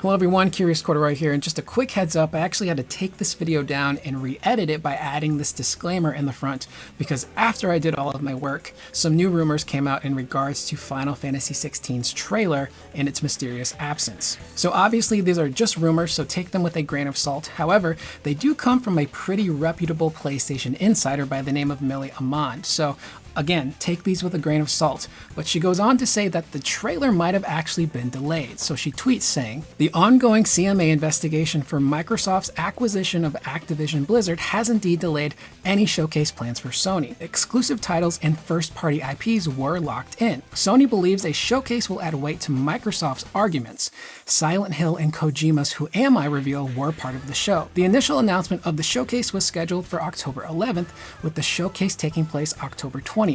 Hello everyone, Curious Corduroy here, and just a quick heads up, I actually had to take this video down and re-edit it by adding this disclaimer in the front, because after I did all of my work, some new rumors came out in regards to Final Fantasy XVI's trailer and its mysterious absence. So obviously these are just rumors, so take them with a grain of salt. However, they do come from a pretty reputable PlayStation insider by the name of Millie Amand. So again, take these with a grain of salt, but she goes on to say that the trailer might have actually been delayed. So she tweets saying, "The ongoing CMA investigation for Microsoft's acquisition of Activision Blizzard has indeed delayed any showcase plans for Sony. Exclusive titles and first-party IPs were locked in. Sony believes a showcase will add weight to Microsoft's arguments. Silent Hill and Kojima's Who Am I reveal were part of the show. The initial announcement of the showcase was scheduled for October 11th, with the showcase taking place October 20th.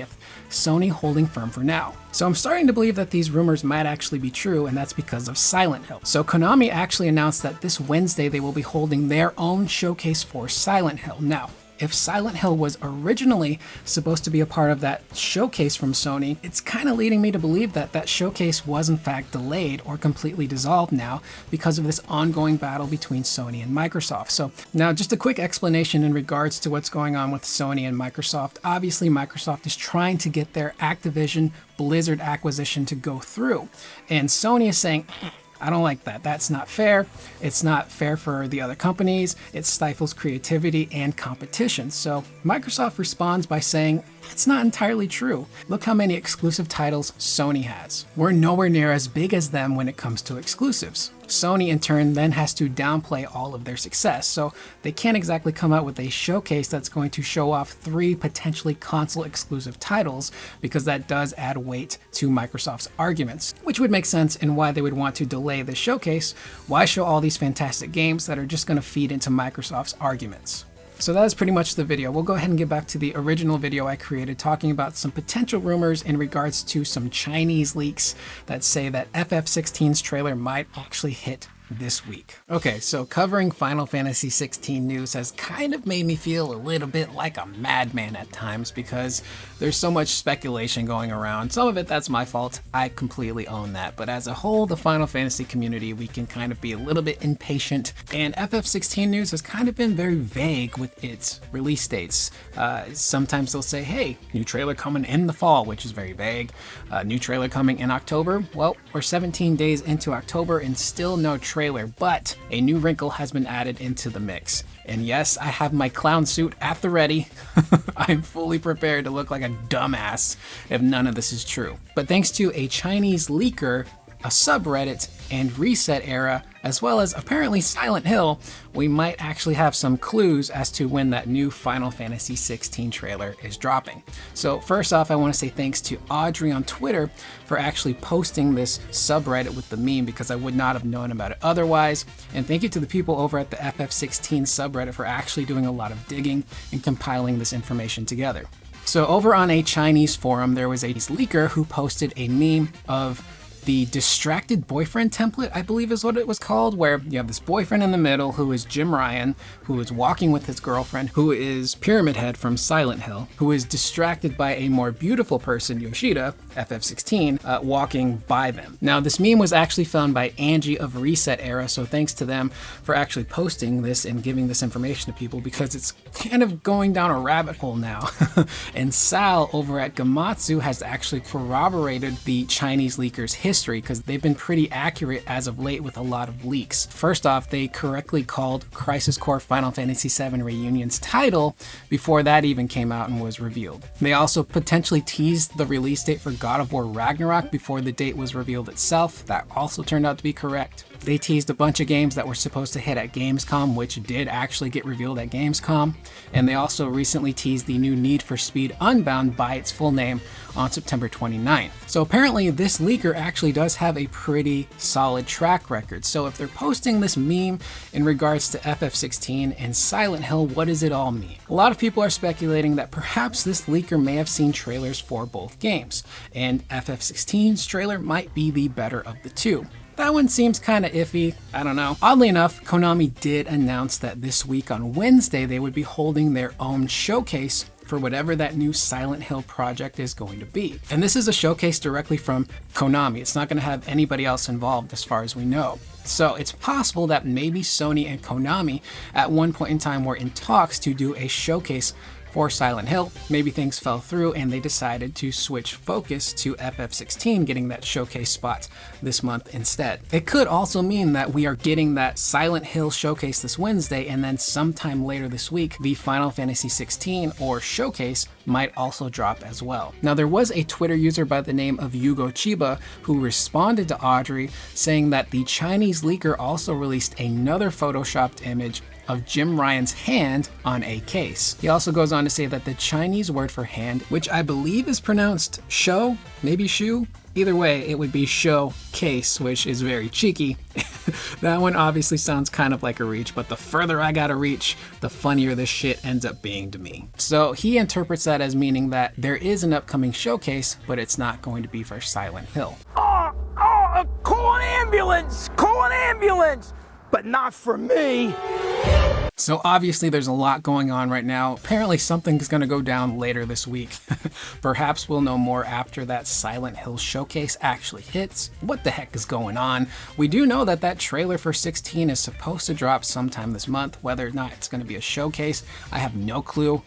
Sony holding firm for now." So I'm starting to believe that these rumors might actually be true, and that's because of Silent Hill. So Konami actually announced that this Wednesday they will be holding their own showcase for Silent Hill. Now, if Silent Hill was originally supposed to be a part of that showcase from Sony, it's kind of leading me to believe that that showcase was in fact delayed or completely dissolved now because of this ongoing battle between Sony and Microsoft. So now just a quick explanation in regards to what's going on with Sony and Microsoft. Obviously Microsoft is trying to get their Activision Blizzard acquisition to go through, and Sony is saying, I don't like that. That's not fair. It's not fair for the other companies. It stifles creativity and competition. So Microsoft responds by saying, it's not entirely true. Look how many exclusive titles Sony has. We're nowhere near as big as them when it comes to exclusives. Sony in turn then has to downplay all of their success, so they can't exactly come out with a showcase that's going to show off 3 potentially console exclusive titles, because that does add weight to Microsoft's arguments, which would make sense in why they would want to delay the showcase. Why show all these fantastic games that are just going to feed into Microsoft's arguments? So that is pretty much the video. We'll go ahead and get back to the original video I created talking about some potential rumors in regards to some Chinese leaks that say that FF16's trailer might actually hit this week. Okay, so covering Final Fantasy XVI news has kind of made me feel a little bit like a madman at times, because there's so much speculation going around. Some of it, that's my fault. I completely own that. But as a whole, the Final Fantasy community, we can kind of be a little bit impatient, and FF16 news has kind of been very vague with its release dates. Sometimes they'll say, hey, new trailer coming in the fall, which is very vague. New trailer coming in October. Well, we're 17 days into October and still no trailer, but a new wrinkle has been added into the mix. And yes, I have my clown suit at the ready. I'm fully prepared to look like a dumbass if none of this is true. But thanks to a Chinese leaker, a subreddit, and Reset Era, as well as apparently Silent Hill, we might actually have some clues as to when that new Final Fantasy XVI trailer is dropping. So first off, I want to say thanks to Audrey on Twitter for actually posting this subreddit with the meme, because I would not have known about it otherwise. And thank you to the people over at the FF16 subreddit for actually doing a lot of digging and compiling this information together. So over on a Chinese forum, there was a leaker who posted a meme of the distracted boyfriend template, I believe is what it was called, where you have this boyfriend in the middle who is Jim Ryan, who is walking with his girlfriend, who is Pyramid Head from Silent Hill, who is distracted by a more beautiful person, Yoshida, FF16, walking by them. Now, this meme was actually found by Angie of Reset Era, so thanks to them for actually posting this and giving this information to people, because it's kind of going down a rabbit hole now. And Sal over at Gamatsu has actually corroborated the Chinese leaker's history, because they've been pretty accurate as of late with a lot of leaks. First off, they correctly called Crisis Core Final Fantasy VII Reunion's title before that even came out and was revealed. They also potentially teased the release date for God of War Ragnarok before the date was revealed itself. That also turned out to be correct. They teased a bunch of games that were supposed to hit at Gamescom, which did actually get revealed at Gamescom. And they also recently teased the new Need for Speed Unbound by its full name on September 29th. So apparently this leaker actually does have a pretty solid track record. So if they're posting this meme in regards to FF16 and Silent Hill, what does it all mean? A lot of people are speculating that perhaps this leaker may have seen trailers for both games, and FF16's trailer might be the better of the two. That one seems kind of iffy. I don't know. Oddly enough, Konami did announce that this week on Wednesday they would be holding their own showcase for for whatever that new Silent Hill project is going to be. And this is a showcase directly from Konami. It's not going to have anybody else involved as far as we know. So it's possible that maybe Sony and Konami at one point in time were in talks to do a showcase for Silent Hill. Maybe things fell through and they decided to switch focus to FF16, getting that showcase spot this month instead. It could also mean that we are getting that Silent Hill showcase this Wednesday, and then sometime later this week, the Final Fantasy 16 or showcase might also drop as well. Now, there was a Twitter user by the name of Yugo Chiba who responded to Audrey saying that the Chinese leaker also released another photoshopped image of Jim Ryan's hand on a case. He also goes on to say that the Chinese word for hand, which I believe is pronounced show, maybe shoe, either way, it would be show case, which is very cheeky. That one obviously sounds kind of like a reach, but the further I gotta reach, the funnier this shit ends up being to me. So he interprets that as meaning that there is an upcoming showcase, but it's not going to be for Silent Hill. Call an ambulance! Call an ambulance! But not for me! So obviously there's a lot going on right now. Apparently something's going to go down later this week. Perhaps we'll know more after that Silent Hill showcase actually hits. What the heck is going on? We do know that that trailer for 16 is supposed to drop sometime this month. Whether or not it's going to be a showcase, I have no clue.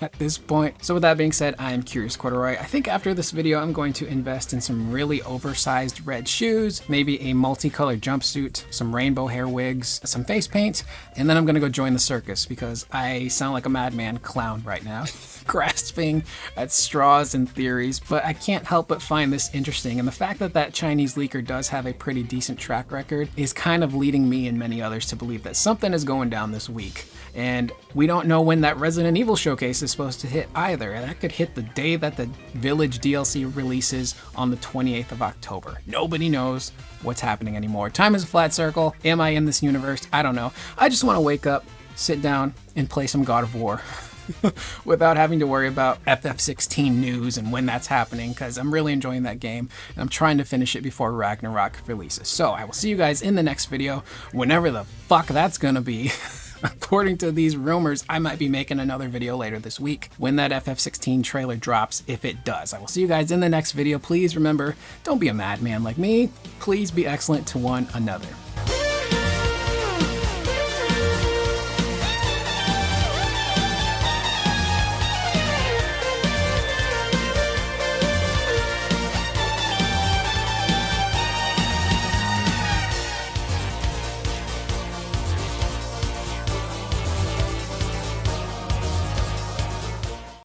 At this point. So with that being said, I am Curious Corduroy. I think after this video, I'm going to invest in some really oversized red shoes, maybe a multicolored jumpsuit, some rainbow hair wigs, some face paint, and then I'm going to go join the circus because I sound like a madman clown right now, grasping at straws and theories, but I can't help but find this interesting. And the fact that that Chinese leaker does have a pretty decent track record is kind of leading me and many others to believe that something is going down this week. And we don't know when that Resident Evil showcase is supposed to hit either, and that could hit the day that the Village DLC releases on the 28th of October. Nobody knows what's happening anymore. Time is a flat circle. Am I in this universe? I don't know. I just want to wake up, sit down, and play some God of War without having to worry about FF16 news and when that's happening, because I'm really enjoying that game and I'm trying to finish it before Ragnarok releases. So I will see you guys in the next video, whenever the fuck that's gonna be. According to these rumors, I might be making another video later this week when that FF16 trailer drops, if it does. I will see you guys in the next video. Please remember, don't be a madman like me. Please be excellent to one another.